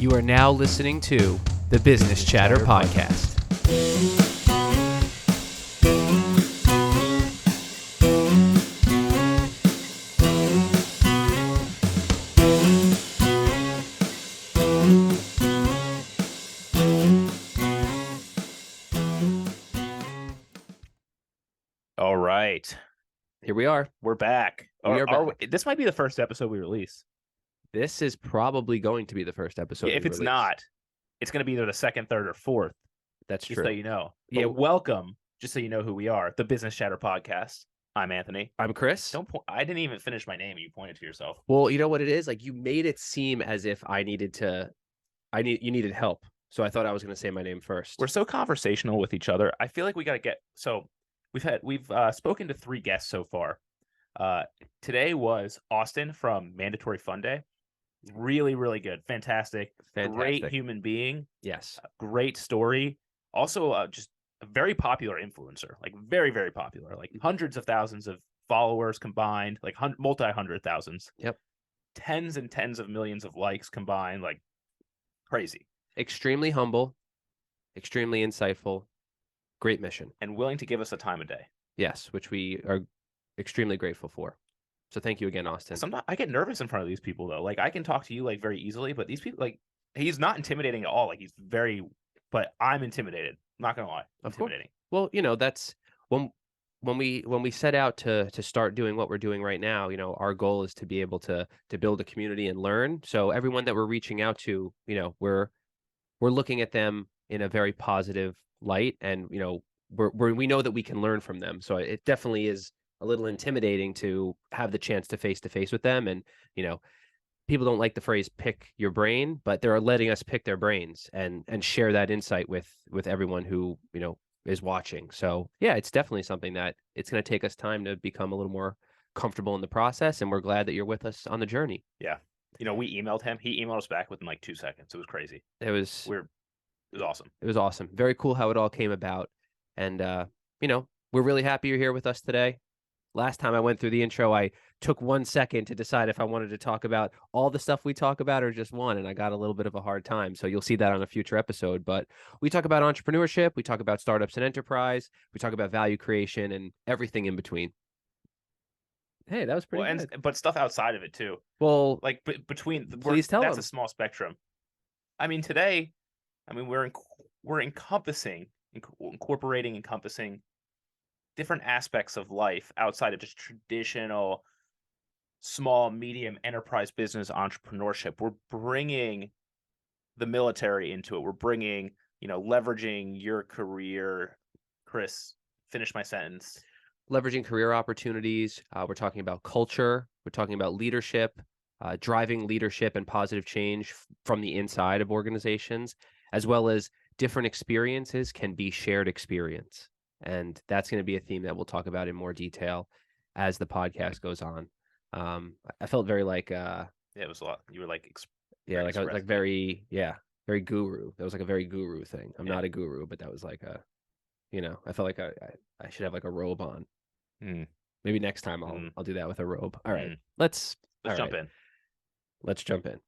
You are now listening to the Business Chatter Podcast. All right. Here we are. We're back. We are back. This might be the first episode we release. This is probably going to be the first episode. If it's not, it's going to be either the second, third, or fourth. That's just true. So you know. Yeah. But welcome, just so you know who we are, the Business Chatter Podcast. I'm Anthony. I'm Chris. I didn't even finish my name, and you pointed to yourself. Well, you know what it is? Like, you made it seem as if you needed help. So I thought I was going to say my name first. We're so conversational with each other. I feel like we got to get so. We've spoken to 3 guests so far. Today was Austin from MandatoryFunDay. Really, really good. Fantastic. Great human being. Yes. Great story. Also, just a very popular influencer. Like, very, very popular. Like, hundreds of thousands of followers combined. Like, multi-hundred thousands. Yep. Tens and tens of millions of likes combined. Like, crazy. Extremely humble. Extremely insightful. Great mission. And willing to give us a time of day. Yes, which we are extremely grateful for. So thank you again, Austin. Sometimes I get nervous in front of these people, though. Like, I can talk to you like very easily, but these people, like, he's not intimidating at all. Like, but I'm intimidated. I'm not gonna lie. Intimidating. Well, that's when we set out to start doing what we're doing right now. Our goal is to be able to build a community and learn. So everyone that we're reaching out to, we're looking at them in a very positive light, and we know that we can learn from them. So it definitely is a little intimidating to have the chance to face with them. And people don't like the phrase "pick your brain," but they're letting us pick their brains and share that insight with everyone who is watching. So yeah, it's definitely something that it's going to take us time to become a little more comfortable in the process, and we're glad that you're with us on the journey. Yeah, we emailed him. He emailed us back within like 2 seconds. It was crazy. It was awesome. It was awesome. Very cool how it all came about. And, we're really happy you're here with us today. Last time I went through the intro, I took 1 second to decide if I wanted to talk about all the stuff we talk about or just one, and I got a little bit of a hard time. So you'll see that on a future episode. But we talk about entrepreneurship. We talk about startups and enterprise. We talk about value creation and everything in between. Hey, that was pretty good. But stuff outside of it, too. Well, like please tell that's them. A small spectrum. I mean, today, we're encompassing different aspects of life outside of just traditional small, medium enterprise business entrepreneurship. We're bringing the military into it. We're bringing, leveraging your career. Chris, finish my sentence. Leveraging career opportunities. We're talking about culture. We're talking about leadership, driving leadership and positive change from the inside of organizations, as well as different experiences can be shared experience. And that's going to be a theme that we'll talk about in more detail as the podcast goes on. I felt very like it was a lot. You were like very guru. That was like a very guru thing. I'm not a guru, but that was like I felt like I should have like a robe on. Maybe next time I'll do that with a robe. All right, let's jump in. Let's jump in.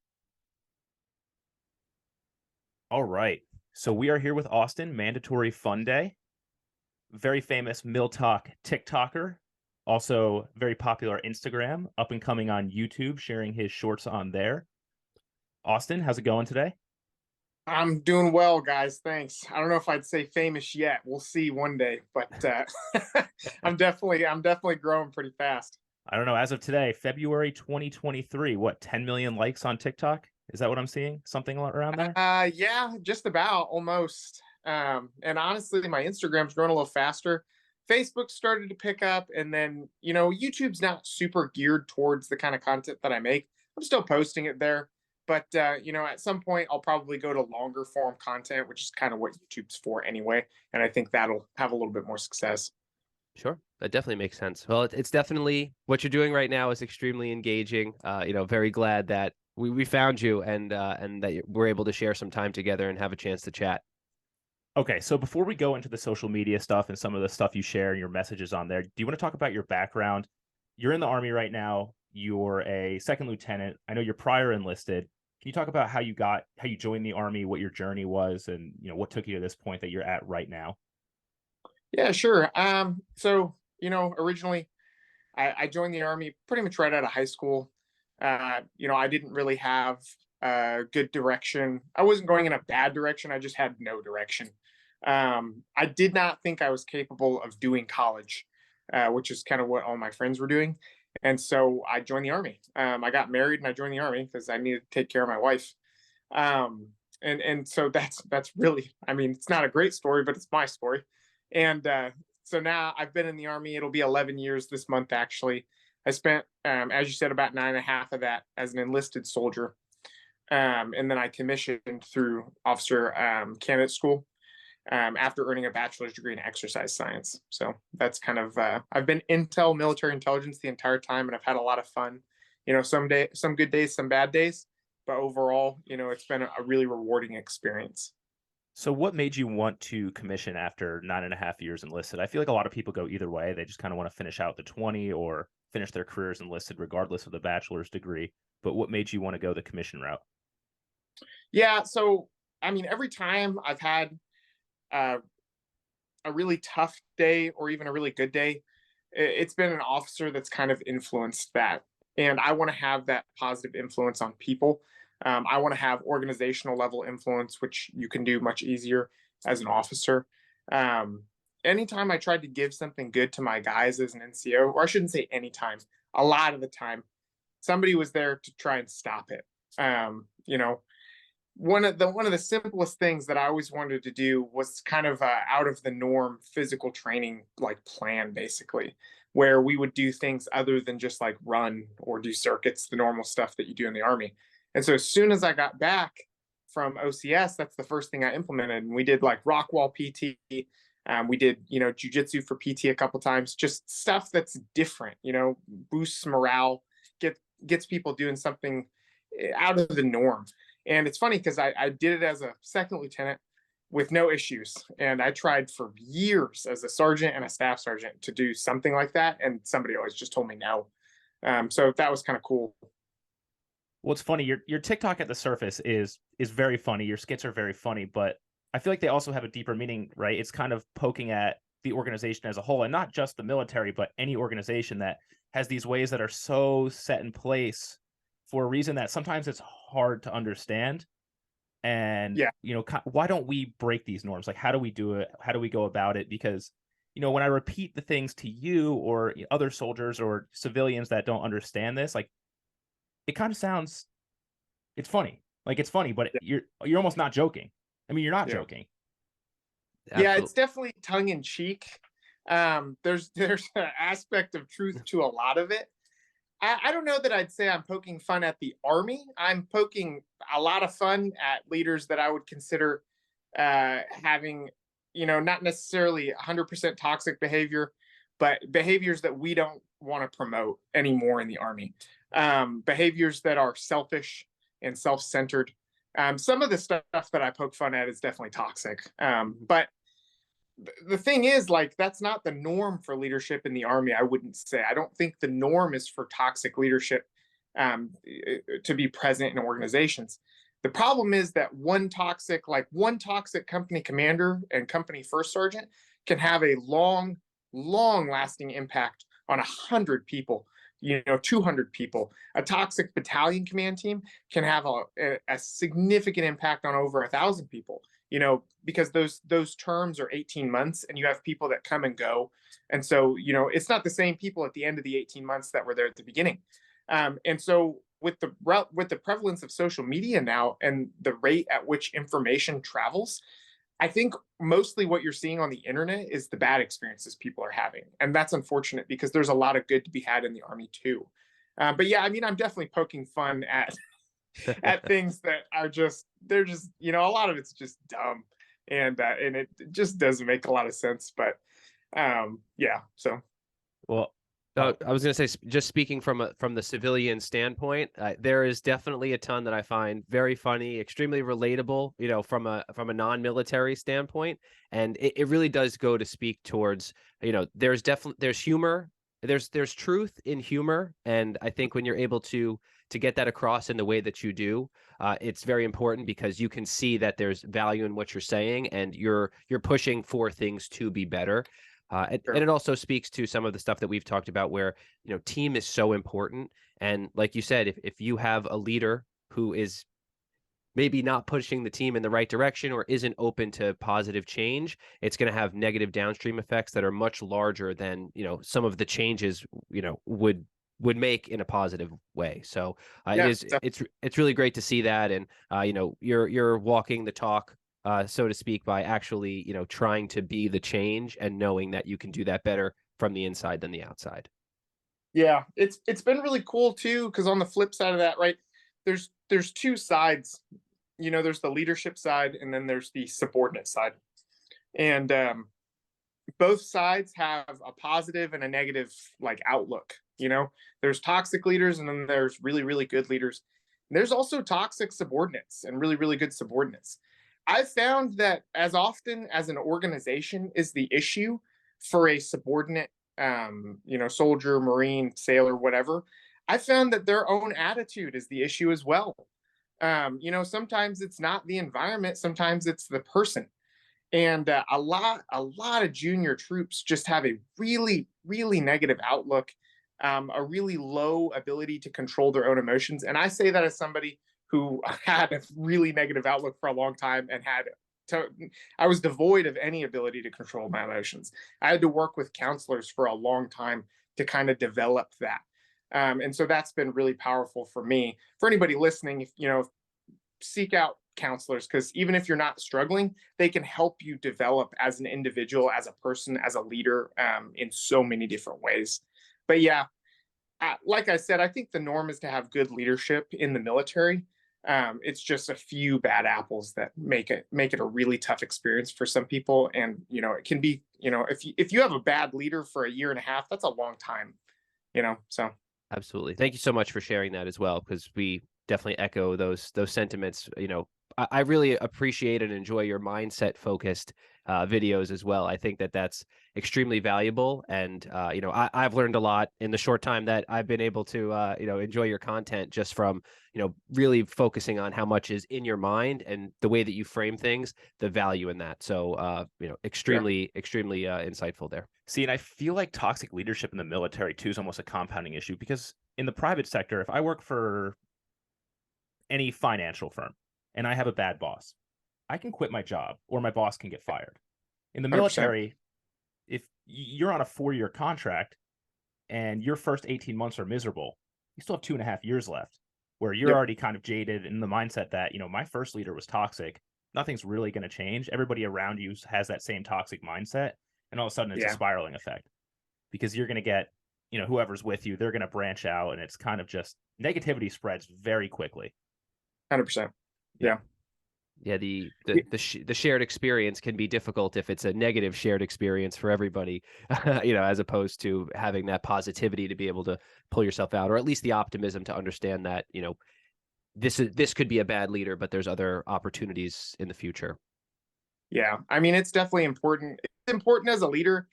All right. So we are here with Austin, MandatoryFunDay. Very famous MilTalk TikToker, also very popular Instagram, up and coming on YouTube, sharing his shorts on there. Austin, how's it going today? I'm doing well, guys. Thanks. I don't know if I'd say famous yet. We'll see one day, but I'm definitely growing pretty fast. I don't know. As of today, February 2023, 10 million likes on TikTok? Is that what I'm seeing? Something around there? Yeah, just about, almost. And honestly, my Instagram's growing a little faster. Facebook started to pick up, and then, YouTube's not super geared towards the kind of content that I make. I'm still posting it there, but, at some point I'll probably go to longer form content, which is kind of what YouTube's for anyway. And I think that'll have a little bit more success. Sure. That definitely makes sense. Well, it's definitely what you're doing right now is extremely engaging. Very glad that we found you and that we're able to share some time together and have a chance to chat. Okay, so before we go into the social media stuff and some of the stuff you share and your messages on there, do you want to talk about your background? You're in the Army right now. You're a second lieutenant. I know you're prior enlisted. Can you talk about how you joined the Army, what your journey was, and what took you to this point that you're at right now? Yeah, sure. So originally I joined the Army pretty much right out of high school. I didn't really have good direction. I wasn't going in a bad direction. I just had no direction. I did not think I was capable of doing college, which is kind of what all my friends were doing. And so I joined the Army. I got married and I joined the Army because I needed to take care of my wife. And so that's really, I mean, it's not a great story, but it's my story. And so now I've been in the Army. It'll be 11 years this month, actually. I spent, as you said, about 9.5 of that as an enlisted soldier. And then I commissioned through officer candidate school after earning a bachelor's degree in exercise science. So that's kind of, I've been intel military intelligence the entire time, and I've had a lot of fun. Some good days, some bad days, but overall, it's been a really rewarding experience. So what made you want to commission after 9.5 years enlisted? I feel like a lot of people go either way. They just kind of want to finish out the 20 or finish their careers enlisted regardless of the bachelor's degree. But what made you want to go the commission route? Yeah, so I mean, every time I've had uh, a really tough day or even a really good day, it's been an officer that's kind of influenced that. And I want to have that positive influence on people. I want to have organizational level influence, which you can do much easier as an officer. Um, Anytime I tried to give something good to my guys as an NCO, or I shouldn't say anytime, a lot of the time, somebody was there to try and stop it. Um, you know, one of the simplest things that I always wanted to do was kind of out of the norm physical training like plan, basically, where we would do things other than just like run or do circuits, the normal stuff that you do in the Army. And so as soon as I got back from OCS, that's the first thing I implemented. And we did like rock wall PT. We did jujitsu for PT a couple times, just stuff that's different. Boosts morale, gets people doing something out of the norm. And it's funny because I did it as a second lieutenant with no issues. And I tried for years as a sergeant and a staff sergeant to do something like that. And somebody always just told me no. So that was kind of cool. Well, it's funny. Your TikTok at the surface is very funny. Your skits are very funny, but I feel like they also have a deeper meaning, right? It's kind of poking at the organization as a whole, and not just the military, but any organization that has these ways that are so set in place for a reason that sometimes it's hard to understand. And Yeah. why don't we break these norms? Like, how do we do it? How do we go about it? Because when I repeat the things to you or other soldiers or civilians that don't understand this, like, it kind of sounds, it's funny. Like, it's funny, but Yeah. you're almost not joking. I mean, you're not Yeah. joking. Yeah, it's Absolutely. definitely tongue in cheek. There's an aspect of truth to a lot of it. I don't know that I'd say I'm poking fun at the Army. I'm poking a lot of fun at leaders that I would consider having, not necessarily 100% toxic behavior, but behaviors that we don't want to promote anymore in the Army. Behaviors that are selfish and self-centered. Some of the stuff that I poke fun at is definitely toxic. But the thing is, like, that's not the norm for leadership in the Army. I wouldn't say. I don't think the norm is for toxic leadership to be present in organizations. The problem is that one toxic company commander and company first sergeant can have a long lasting impact on 100 people, 200 people. A toxic battalion command team can have a significant impact on over 1,000 people, because those terms are 18 months and you have people that come and go. And so, it's not the same people at the end of the 18 months that were there at the beginning. And so with the prevalence of social media now and the rate at which information travels, I think mostly what you're seeing on the internet is the bad experiences people are having. And that's unfortunate because there's a lot of good to be had in the Army too. But yeah, I mean, I'm definitely poking fun at things that are they're just, a lot of it's just dumb, and it just doesn't make a lot of sense. But yeah, so Well, I was going to say, just speaking from the civilian standpoint, there is definitely a ton that I find very funny, extremely relatable, from a non-military standpoint, and it really does go to speak towards, there's humor there's truth in humor, and I think when you're able to get that across in the way that you do, it's very important because you can see that there's value in what you're saying, and you're pushing for things to be better. And Sure. it also speaks to some of the stuff that we've talked about, where team is so important, and like you said, if you have a leader who is maybe not pushing the team in the right direction or isn't open to positive change, it's going to have negative downstream effects that are much larger than, some of the changes, would make in a positive way. So Yeah. it's really great to see that. And, you're walking the talk, so to speak, by actually, trying to be the change and knowing that you can do that better from the inside than the outside. Yeah, it's been really cool too, because on the flip side of that, right, there's two sides. There's the leadership side, and then there's the subordinate side, and both sides have a positive and a negative like outlook. There's toxic leaders, and then there's really really good leaders. And there's also toxic subordinates and really really good subordinates. I've found that as often as an organization is the issue for a subordinate, soldier, marine, sailor, whatever, I found that their own attitude is the issue as well. Sometimes it's not the environment, sometimes it's the person. And a lot of junior troops just have a really, really negative outlook, a really low ability to control their own emotions. And I say that as somebody who had a really negative outlook for a long time and I was devoid of any ability to control my emotions. I had to work with counselors for a long time to kind of develop that. And so that's been really powerful for me. For anybody listening, seek out counselors, because even if you're not struggling, they can help you develop as an individual, as a person, as a leader, in so many different ways. But yeah, like I said, I think the norm is to have good leadership in the military. It's just a few bad apples that make it a really tough experience for some people, and it can be, if you have a bad leader for a year and a half, that's a long time. So Absolutely. Thank you so much for sharing that as well, because we definitely echo those sentiments. I really appreciate and enjoy your mindset focused videos as well. I think that that's extremely valuable, and I've learned a lot in the short time that I've been able to enjoy your content, just from really focusing on how much is in your mind and the way that you frame things, the value in that. So yeah, extremely insightful there. See, and I feel like toxic leadership in the military too is almost a compounding issue, because in the private sector, if I work for any financial firm and I have a bad boss, I can quit my job or my boss can get fired. In the 100%. military, if you're on a 4-year contract and your first 18 months are miserable, you still have 2.5 years left, where you're Yep. already kind of jaded in the mindset that, my first leader was toxic. Nothing's really going to change. Everybody around you has that same toxic mindset. And all of a sudden it's a Yeah. spiraling effect, because you're going to get, whoever's with you, they're going to branch out, and it's kind of just negativity spreads very quickly. 100%. Yeah. Yeah, the shared experience can be difficult if it's a negative shared experience for everybody, as opposed to having that positivity to be able to pull yourself out, or at least the optimism to understand that, this could be a bad leader, but there's other opportunities in the future. Yeah. I mean, it's definitely important. It's important as a leader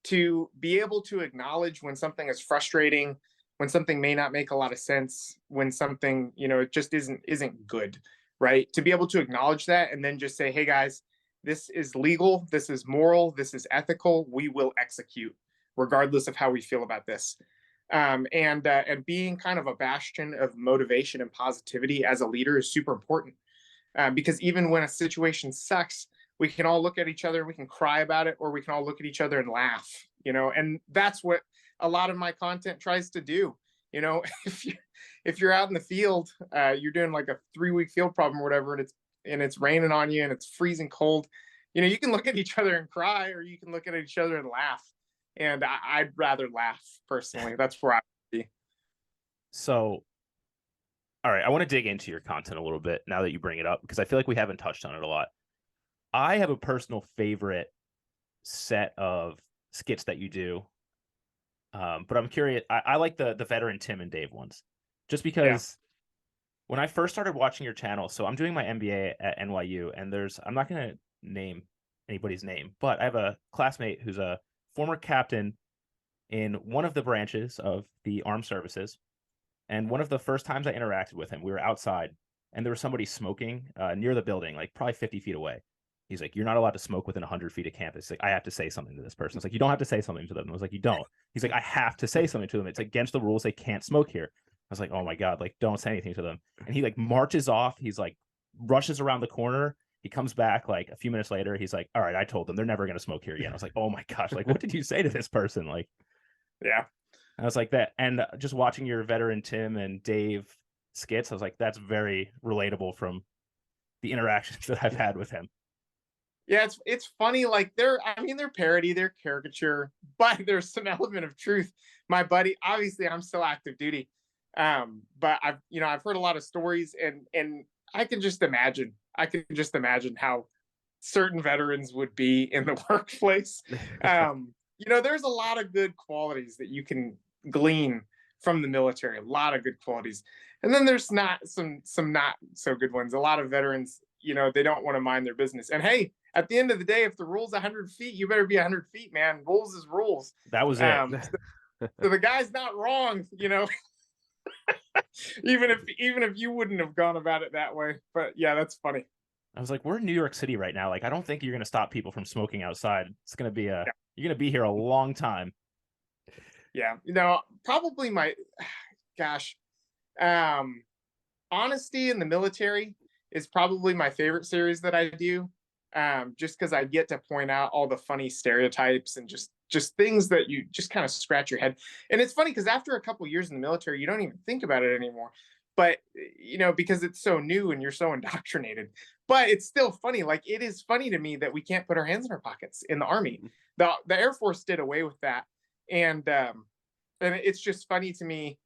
to be able to acknowledge when something is frustrating, when something may not make a lot of sense, when something, it just isn't good, right? To be able to acknowledge that and then just say, "Hey guys, this is legal, this is moral, this is ethical. We will execute regardless of how we feel about this." And being kind of a bastion of motivation and positivity as a leader is super important, because even when a situation sucks, we can all look at each other, we can cry about it, or we can all look at each other and laugh. And that's what a lot of my content tries to do. if you're out in the field, you're doing like a 3-week field problem or whatever, and it's raining on you and it's freezing cold. You can look at each other and cry, or you can look at each other and laugh. And I'd rather laugh personally. That's where I would be. So, all right, I want to dig into your content a little bit now that you bring it up, because I feel like we haven't touched on it a lot. I have a personal favorite set of skits that you do, but I'm curious. I like the veteran Tim and Dave ones, just Yeah. because when I first started watching your channel, so I'm doing my MBA at NYU, and I'm not going to name anybody's name, but I have a classmate who's a former captain in one of the branches of the armed services. And one of the first times I interacted with him, we were outside and there was somebody smoking near the building, like probably 50 feet away. He's like, "You're not allowed to smoke within 100 feet of campus." Like, I have to say something to this person. It's like, "You don't have to say something to them." I was like, "You don't." He's like, "I have to say something to them. It's against the rules. They can't smoke here." I was like, "Oh my God, like, don't say anything to them." And he like marches off. He's like, rushes around the corner. He comes back like a few minutes later. He's like, "All right, I told them they're never going to smoke here again." I was like, "Oh my gosh, like, what did you say to this person?" Like, Yeah. I was like that. And just watching your veteran Tim and Dave skits, I was like, that's very relatable from the interactions that I've had with him. Yeah, it's funny. Like they're parody, they're caricature, but there's some element of truth. My buddy, obviously, I'm still active duty, but I've heard a lot of stories, and I can just imagine. I can just imagine how certain veterans would be in the workplace. There's a lot of good qualities that you can glean from the military. A lot of good qualities, and then there's not some not so good ones. A lot of veterans, they don't want to mind their business. And hey, at the end of the day, if the rule's 100 feet, you better be 100 feet, man. Rules is rules. That was it. So the guy's not wrong, even if you wouldn't have gone about it that way. But yeah, that's funny. I was like, we're in New York City right now. Like, I don't think you're going to stop people from smoking outside. It's going to be you're going to be here a long time. Yeah. Probably gosh, Honesty in the Military is probably my favorite series that I do. Just because I get to point out all the funny stereotypes and just things that you just kind of scratch your head. And it's funny because after a couple years in the military, you don't even think about it anymore. But because it's so new and you're so indoctrinated. But it's still funny. Like, it is funny to me that we can't put our hands in our pockets in the Army. The Air Force did away with that, and it's just funny to me.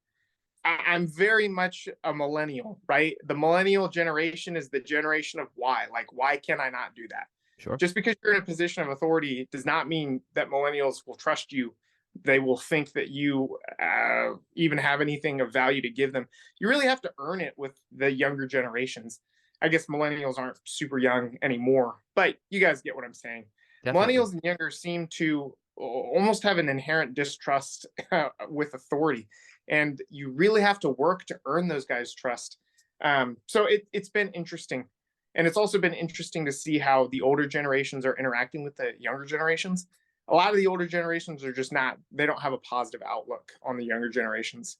I'm very much a millennial, right? The millennial generation is the generation of why. Like, why can I not do that? Sure. Just because you're in a position of authority does not mean that millennials will trust you. They will think that you even have anything of value to give them. You really have to earn it with the younger generations. I guess millennials aren't super young anymore, but you guys get what I'm saying. Definitely. Millennials and younger seem to almost have an inherent distrust with authority, and you really have to work to earn those guys' trust. So it's been interesting, and it's also been interesting to see how the older generations are interacting with the younger generations. A lot of the older generations are just not; they don't have a positive outlook on the younger generations.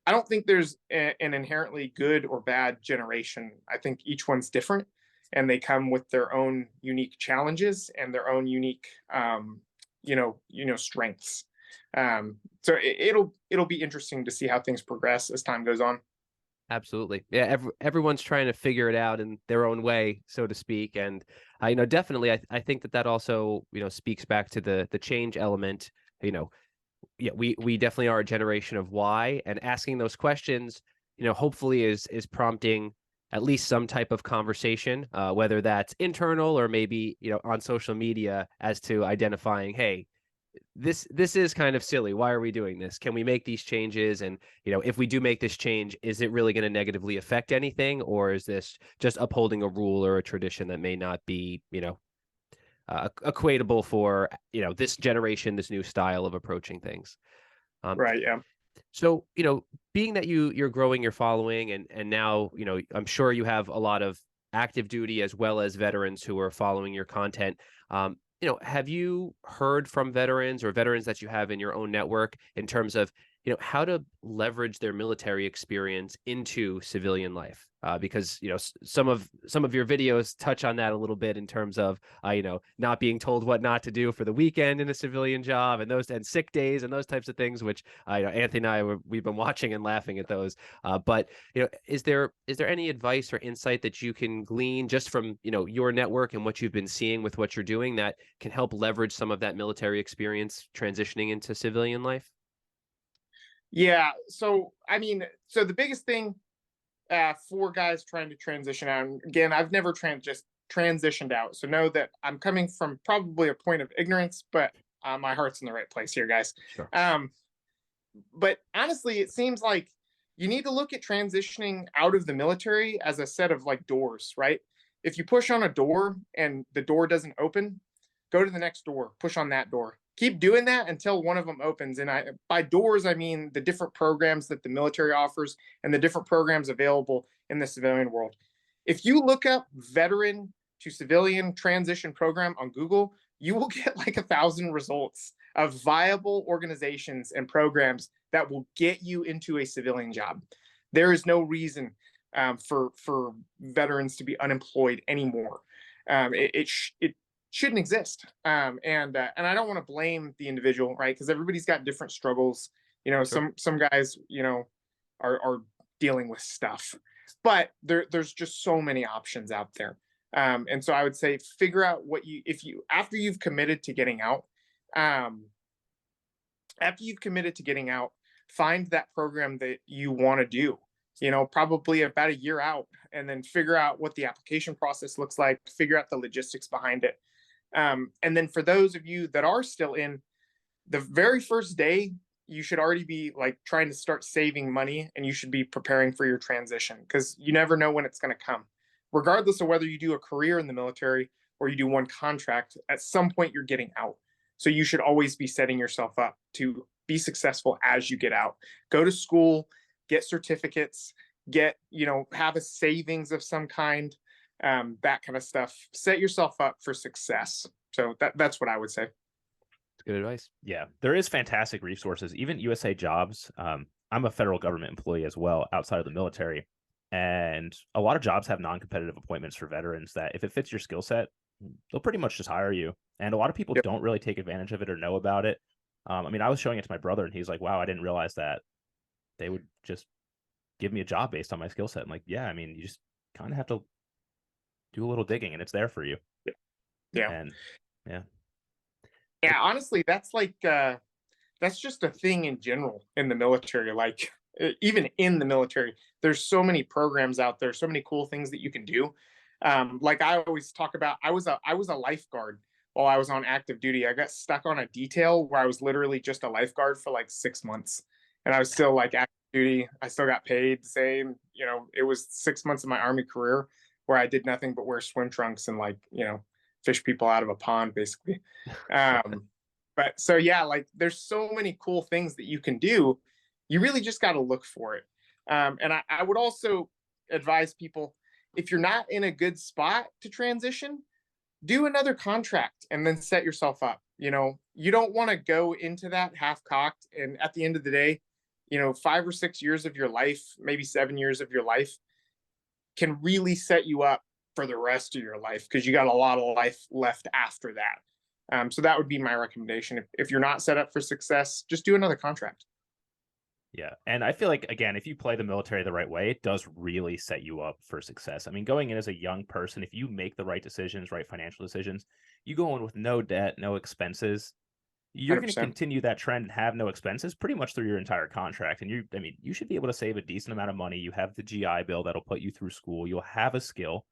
I don't think there's an inherently good or bad generation. I think each one's different, and they come with their own unique challenges and their own unique, strengths. So it'll be interesting to see how things progress as time goes on. Absolutely. Yeah, everyone's trying to figure it out in their own way, so to speak. And definitely, I think that also speaks back to the change element. Yeah, we definitely are a generation of why, and asking those questions, hopefully is prompting at least some type of conversation, whether that's internal or maybe on social media, as to identifying, hey, this is kind of silly. Why are we doing this? Can we make these changes? And if we do make this change, is it really going to negatively affect anything, or is this just upholding a rule or a tradition that may not be equatable for this generation, this new style of approaching things? Right. Yeah. So being that you're growing your following, and now I'm sure you have a lot of active duty as well as veterans who are following your content. Have you heard from veterans or veterans that you have in your own network in terms of how to leverage their military experience into civilian life? Because some of your videos touch on that a little bit in terms of not being told what not to do for the weekend in a civilian job, and sick days and those types of things, which Anthony and we've been watching and laughing at those. But is there any advice or insight that you can glean just from your network and what you've been seeing with what you're doing that can help leverage some of that military experience transitioning into civilian life? Yeah. So the biggest thing for guys trying to transition out, and again, I've never just transitioned out, so know that I'm coming from probably a point of ignorance, but my heart's in the right place here, guys. Sure. But honestly, it seems like you need to look at transitioning out of the military as a set of like doors, right? If you push on a door and the door doesn't open, go to the next door, push on that door keep doing that until one of them opens. And by doors, I mean the different programs that the military offers and the different programs available in the civilian world. If you look up veteran to civilian transition program on Google, you will get like 1,000 results of viable organizations and programs that will get you into a civilian job. There is no reason for veterans to be unemployed anymore. It shouldn't exist. And I don't want to blame the individual, right? Because everybody's got different struggles. Sure. Some guys, are dealing with stuff, but there's just so many options out there. And so I would say figure out if you after you've committed to getting out, um, find that program that you want to do. Probably about a year out, and then figure out what the application process looks like. Figure out the logistics behind it. And then for those of you that are still in, the very first day, you should already be like trying to start saving money, and you should be preparing for your transition, because you never know when it's going to come. Regardless of whether you do a career in the military or you do one contract, at some point you're getting out. So you should always be setting yourself up to be successful as you get out. Go to school, get certificates, have a savings of some kind, that kind of stuff. Set yourself up for success. So that's what I would say. Good advice. Yeah, there is fantastic resources. Even USA Jobs. I'm a federal government employee as well, outside of the military. And a lot of jobs have non-competitive appointments for veterans that if it fits your skill set, they'll pretty much just hire you. And a lot of people Yep. don't really take advantage of it or know about it. I was showing it to my brother, and he's like, wow, I didn't realize that they would just give me a job based on my skill set. I'm like, yeah, you just kind of have to do a little digging, and it's there for you. Yeah. And yeah. Yeah, honestly, that's just a thing in general in the military. Like, even in the military, there's so many programs out there, so many cool things that you can do. Like I always talk about, I was a lifeguard while I was on active duty. I got stuck on a detail where I was literally just a lifeguard for like 6 months, and I was still like active duty. I still got paid the same. It was 6 months of my Army career where I did nothing but wear swim trunks and fish people out of a pond, basically. But so yeah, like there's so many cool things that you can do. You really just got to look for it. And I would also advise people, if you're not in a good spot to transition, do another contract and then set yourself up. You don't want to go into that half cocked. And at the end of the day, 5 or 6 years of your life, maybe 7 years of your life, can really set you up for the rest of your life, because you got a lot of life left after that. So that would be my recommendation. If you're not set up for success, just do another contract. Yeah. And I feel like, again, if you play the military the right way, it does really set you up for success. Going in as a young person, if you make the right decisions, right financial decisions, you go in with no debt, no expenses, you're going to 100%. continue that trend and have no expenses pretty much through your entire contract. And you should be able to save a decent amount of money. You have the GI Bill that'll put you through school. You'll have a skill.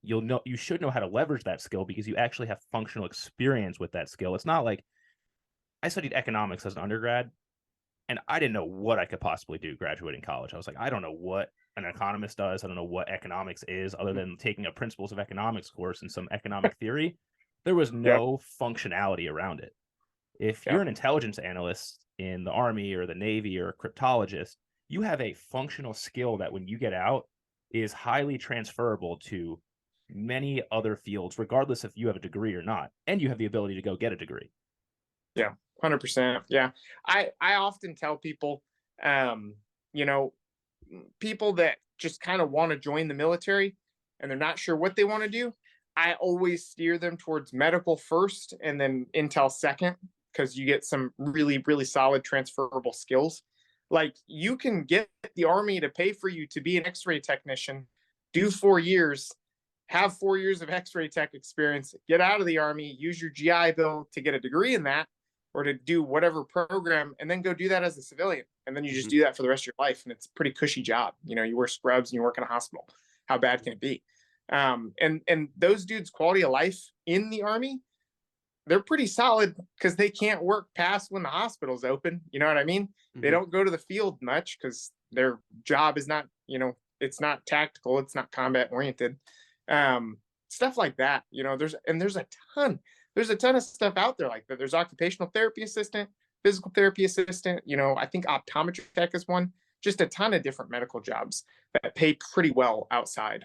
You should know how to leverage that skill because you actually have functional experience with that skill. It's not like I studied economics as an undergrad, and I didn't know what I could possibly do graduating college. I was like, I don't know what an economist does. I don't know what economics is, other than taking a principles of economics course and some economic theory. There was no functionality around it. If you're an intelligence analyst in the Army or the Navy or a cryptologist, you have a functional skill that when you get out is highly transferable to many other fields, regardless if you have a degree or not, and you have the ability to go get a degree. Yeah, 100%. Yeah. I often tell people, people that just kind of want to join the military and they're not sure what they want to do, I always steer them towards medical first and then intel second, because you get some really, really solid transferable skills. Like, you can get the Army to pay for you to be an X-ray technician, do 4 years, have 4 years of X-ray tech experience, get out of the Army, use your GI Bill to get a degree in that, or to do whatever program, and then go do that as a civilian. And then you just do that for the rest of your life. And it's a pretty cushy job. You wear scrubs and you work in a hospital. How bad can it be? And those dudes' quality of life in the Army, they're pretty solid, because they can't work past when the hospital's open. You know what I mean? They don't go to the field much because their job is not, it's not tactical. It's not combat oriented. Stuff like that. There's a there's a ton of stuff out there like that. There's occupational therapy assistant, physical therapy assistant. I think optometry tech is one. Just a ton of different medical jobs that pay pretty well outside.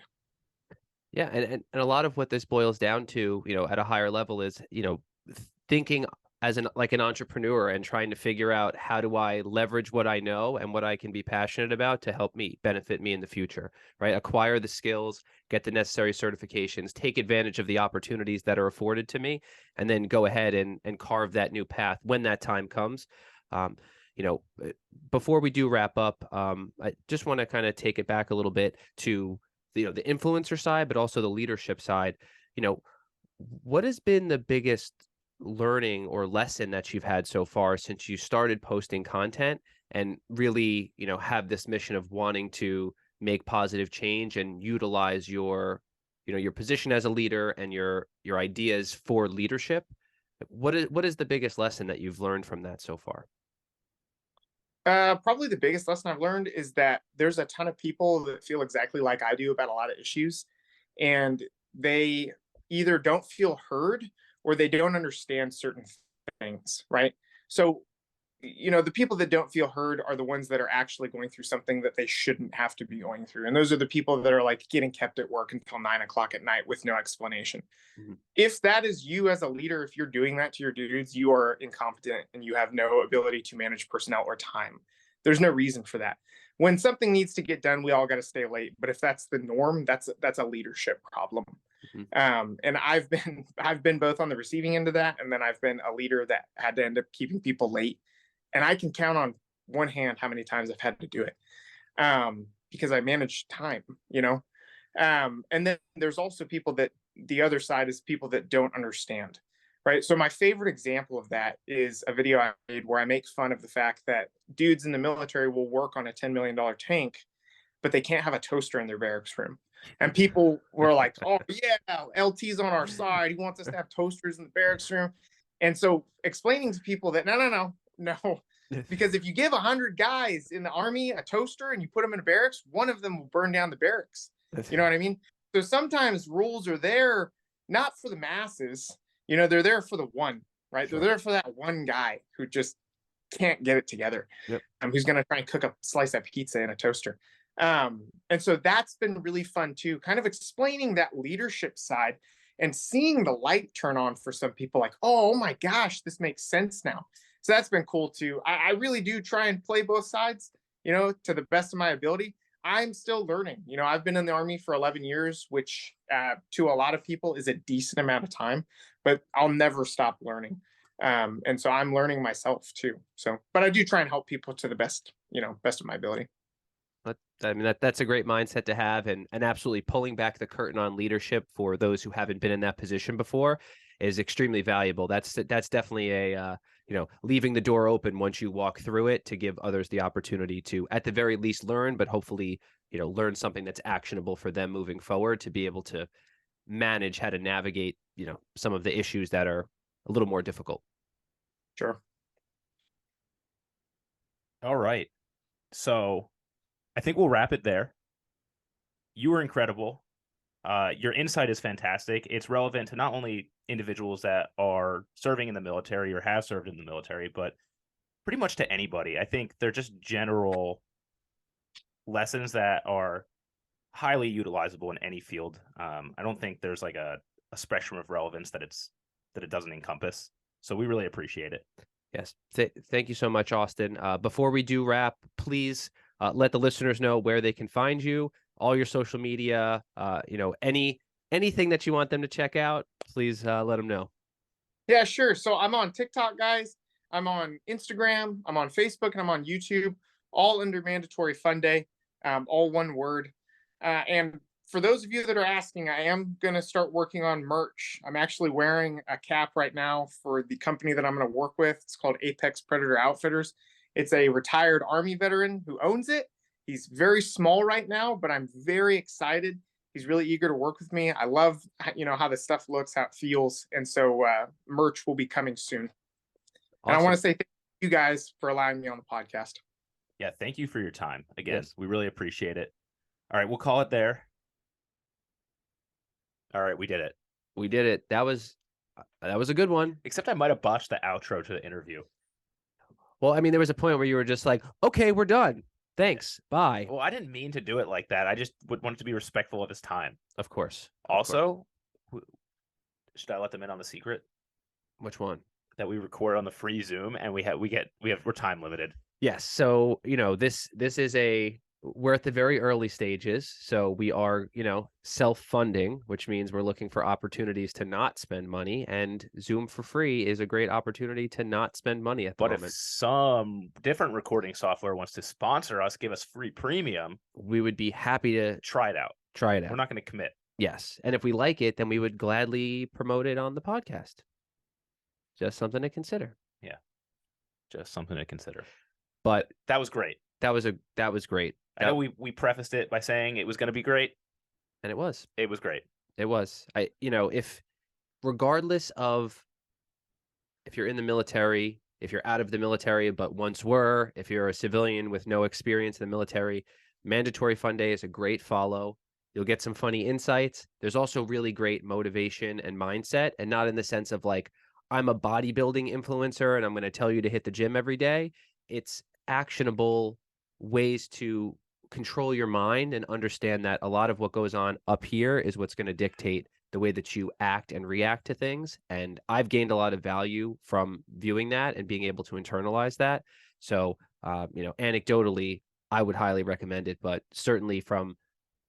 Yeah, and a lot of what this boils down to, at a higher level is, thinking as an entrepreneur and trying to figure out how do I leverage what I know and what I can be passionate about to help me benefit me in the future, right? Acquire the skills, get the necessary certifications, take advantage of the opportunities that are afforded to me, and then go ahead and carve that new path when that time comes. Um, you know, uh, Before we do wrap up, I just want to kind of take it back a little bit to the influencer side, but also the leadership side. You know, what has been the biggest learning or lesson that you've had so far since you started posting content and really, have this mission of wanting to make positive change and utilize your position as a leader and your ideas for leadership? What is the biggest lesson that you've learned from that so far? Probably the biggest lesson I've learned is that there's a ton of people that feel exactly like I do about a lot of issues, and they either don't feel heard or they don't understand certain things, right? So, the people that don't feel heard are the ones that are actually going through something that they shouldn't have to be going through. And those are the people that are like getting kept at work until 9 o'clock at night with no explanation. Mhm. If that is you as a leader, if you're doing that to your dudes, you are incompetent and you have no ability to manage personnel or time. There's no reason for that. When something needs to get done, we all got to stay late. But if that's the norm, that's a leadership problem. Mhm. And I've been both on the receiving end of that, and then I've been a leader that had to end up keeping people late. And I can count on one hand how many times I've had to do it, because I manage time. And then there's also people that the other side is people that don't understand, right? So my favorite example of that is a video I made where I make fun of the fact that dudes in the military will work on a $10 million tank, but they can't have a toaster in their barracks room. And people were like, "Oh yeah, LT's on our side. He wants us to have toasters in the barracks room." And so explaining to people that no, because if you give 100 guys in the army a toaster and you put them in a barracks, one of them will burn down the barracks. You know what I mean? So sometimes rules are there not for the masses. They're there for the one, right? They're Sure. there for that one guy who just can't get it together. Yep. Who's going to try and cook a slice of pizza in a toaster. And so that's been really fun too, kind of explaining that leadership side and seeing the light turn on for some people like, oh my gosh, this makes sense now. So that's been cool too. I really do try and play both sides, to the best of my ability. I'm still learning. I've been in the army for 11 years, which to a lot of people is a decent amount of time, but I'll never stop learning. And so I'm learning myself too. So, but I do try and help people to the best of my ability. I mean, that's a great mindset to have, and absolutely pulling back the curtain on leadership for those who haven't been in that position before is extremely valuable. That's definitely leaving the door open once you walk through it to give others the opportunity to, at the very least, learn, but hopefully, learn something that's actionable for them moving forward to be able to manage how to navigate, some of the issues that are a little more difficult. Sure. All right. So I think we'll wrap it there. You were incredible. Your insight is fantastic. It's relevant to not only individuals that are serving in the military or have served in the military, but pretty much to anybody. I think they're just general lessons that are highly utilizable in any field. I don't think there's like a spectrum of relevance that it doesn't encompass. So we really appreciate it. Yes. Thank you so much, Austin. Before we do wrap, please let the listeners know where they can find you, all your social media, anything that you want them to check out, please let them know. Yeah, sure. So I'm on TikTok, guys. I'm on Instagram. I'm on Facebook, and I'm on YouTube, all under Mandatory Fun Day, all one word. And for those of you that are asking, I am going to start working on merch. I'm actually wearing a cap right now for the company that I'm going to work with. It's called Apex Predator Outfitters. It's a retired Army veteran who owns it. He's very small right now, but I'm very excited. He's really eager to work with me. I love, how the stuff looks, how it feels. And so merch will be coming soon. And I want Awesome. to say thank you guys for allowing me on the podcast. Yeah, thank you for your time. Again, Yes. we really appreciate it. All right, we'll call it there. All right, we did it. We did it. That was That was a good one. Except I might have botched the outro to the interview. Well, I mean, there was a point where you were just like, okay, we're done. Thanks. Bye. Well, I didn't mean to do it like that. I just would want it to be respectful of his time. Of course. Also, should I let them in on the secret Which one? that we record on the free Zoom and we're time limited? Yes. So, this is we're at the very early stages. So we are, self-funding, which means we're looking for opportunities to not spend money. And Zoom for free is a great opportunity to not spend money at the But moment. if some different recording software wants to sponsor us, give us free premium, We would be happy to try it out. try it out. We're not going to commit. Yes. And if we like it, then we would gladly promote it on the podcast. Just something to consider. Just something to consider. But That was great. that was great. I know we prefaced it by saying it was going to be great. And it was. It was great. It was. If regardless of if you're in the military, if you're out of the military but once were, if you're a civilian with no experience in the military, Mandatory Fun Day is a great follow. You'll get some funny insights. There's also really great motivation and mindset, and not in the sense of like, I'm a bodybuilding influencer and I'm going to tell you to hit the gym every day. It's actionable ways to control your mind and understand that a lot of what goes on up here is what's going to dictate the way that you act and react to things. And I've gained a lot of value from viewing that and being able to internalize that. So, anecdotally, I would highly recommend it, but certainly from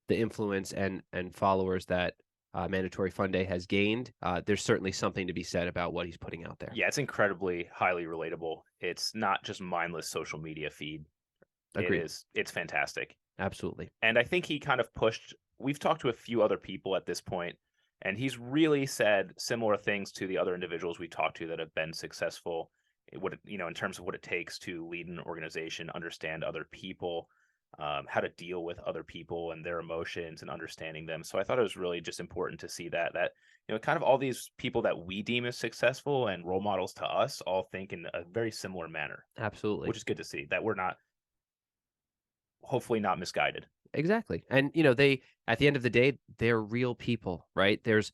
the influence and followers that Mandatory Fun Day has gained, there's certainly something to be said about what he's putting out there. Yeah, it's incredibly highly relatable. It's not just mindless social media feed. Agreed. It's fantastic. Absolutely. And I think he kind of pushed, we've talked to a few other people at this point, and he's really said similar things to the other individuals we talked to that have been successful, in terms of what it takes to lead an organization, understand other people, how to deal with other people and their emotions and understanding them. So I thought it was really just important to see that kind of all these people that we deem as successful and role models to us all think in a very similar manner. Absolutely. Which is good to see, that we're not, hopefully not misguided. Exactly. And they, at the end of the day, they're real people, right? There's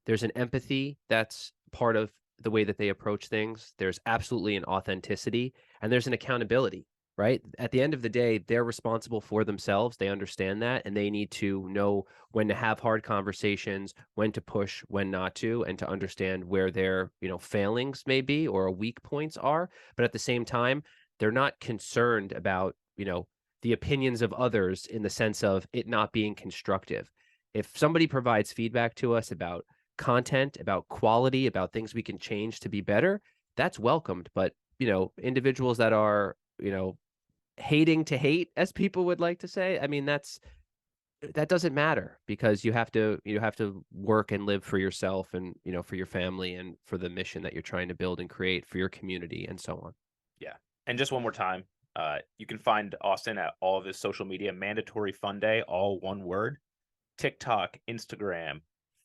an empathy that's part of the way that they approach things. There's absolutely an authenticity, and there's an accountability, right? At the end of the day, they're responsible for themselves. They understand that, and they need to know when to have hard conversations, when to push, when not to, and to understand where their, failings may be or weak points are. But at the same time, they're not concerned about, the opinions of others in the sense of it not being constructive. If somebody provides feedback to us about content, about quality, about things we can change to be better, that's welcomed. But, individuals that are, hating to hate, as people would like to say, I mean, that doesn't matter, because you have to work and live for yourself and, for your family and for the mission that you're trying to build and create for your community and so on. Yeah. And just one more time, you can find Austin at all of his social media, Mandatory Fun Day, all one word, TikTok, Instagram,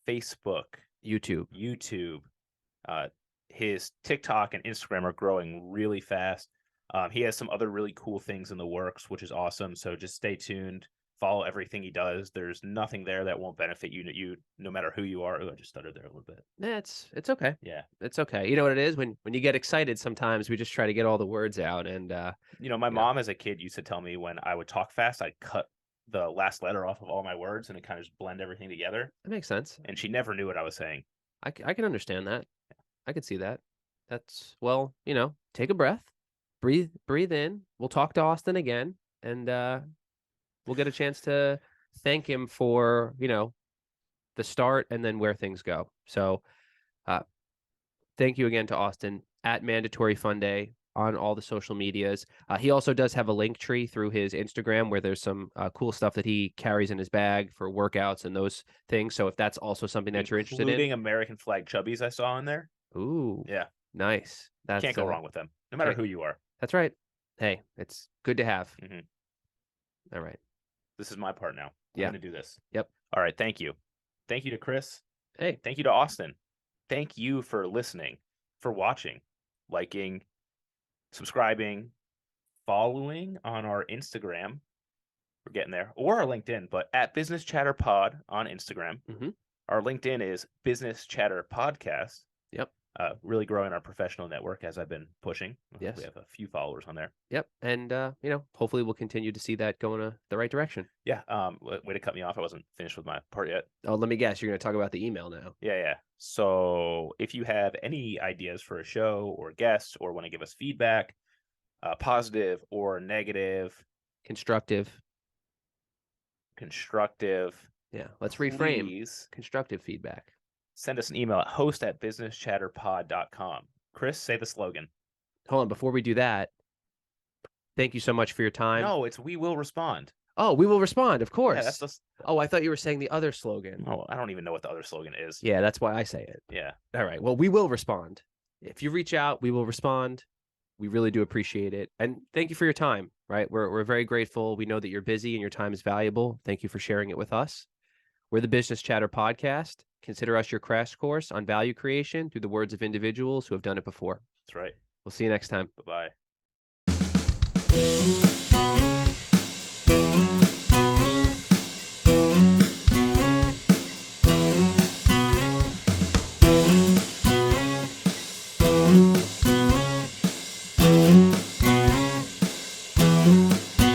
Facebook, YouTube. His TikTok and Instagram are growing really fast. He has some other really cool things in the works, which is awesome. So just stay tuned. Follow everything he does. There's nothing there that won't benefit you no matter who you are. Ooh, I just stuttered there a little bit. Yeah, it's okay. Yeah. It's okay. You know what it is? When you get excited, sometimes we just try to get all the words out. And my mom as a kid used to tell me when I would talk fast, I'd cut the last letter off of all my words and it kind of just blend everything together. that makes sense. And she never knew what I was saying. I can understand that. I could see that. That's, well, take a breath, breathe in. We'll talk to Austin again, and we'll get a chance to thank him for, the start and then where things go. So thank you again to Austin at Mandatory Fun Day on all the social medias. He also does have a link tree through his Instagram where there's some cool stuff that he carries in his bag for workouts and those things. So if that's also something that you're interested in. Including American flag chubbies I saw in there. Ooh. Yeah. Nice. Can't go wrong with them, no matter who you are. That's right. Hey, it's good to have. Mm-hmm. All right. This is my part now. I'm Yeah. going to do this. Yep. All right. Thank you. Thank you to Chris. Hey. Thank you to Austin. Thank you for listening, for watching, liking, subscribing, following on our Instagram. We're getting there. Or our LinkedIn, but at Business Chatter Pod on Instagram. Mm-hmm. Our LinkedIn is Business Chatter Podcast. Yep. Really growing our professional network as I've been pushing. Yes. We have a few followers on there. Yep. And, hopefully we'll continue to see that go in the right direction. Yeah. Way to cut me off. I wasn't finished with my part yet. Oh, let me guess. You're going to talk about the email now. Yeah. So if you have any ideas for a show or guests or want to give us feedback, positive or negative, Constructive. yeah, Let's reframe. please Constructive feedback. send us an email at host@businesschatterpod.com. Chris, say the slogan. Hold on. Before we do that, thank you so much for your time. No, it's we will respond. Oh, we will respond, of course. Yeah, that's Oh, I thought you were saying the other slogan. Oh, I don't even know what the other slogan is. Yeah, that's why I say it. Yeah. All right. Well, we will respond. If you reach out, we will respond. We really do appreciate it. And thank you for your time, right? We're very grateful. We know that you're busy and your time is valuable. Thank you for sharing it with us. We're the Business Chatter Podcast. Consider us your crash course on value creation through the words of individuals who have done it before. That's right. We'll see you next time. Bye-bye.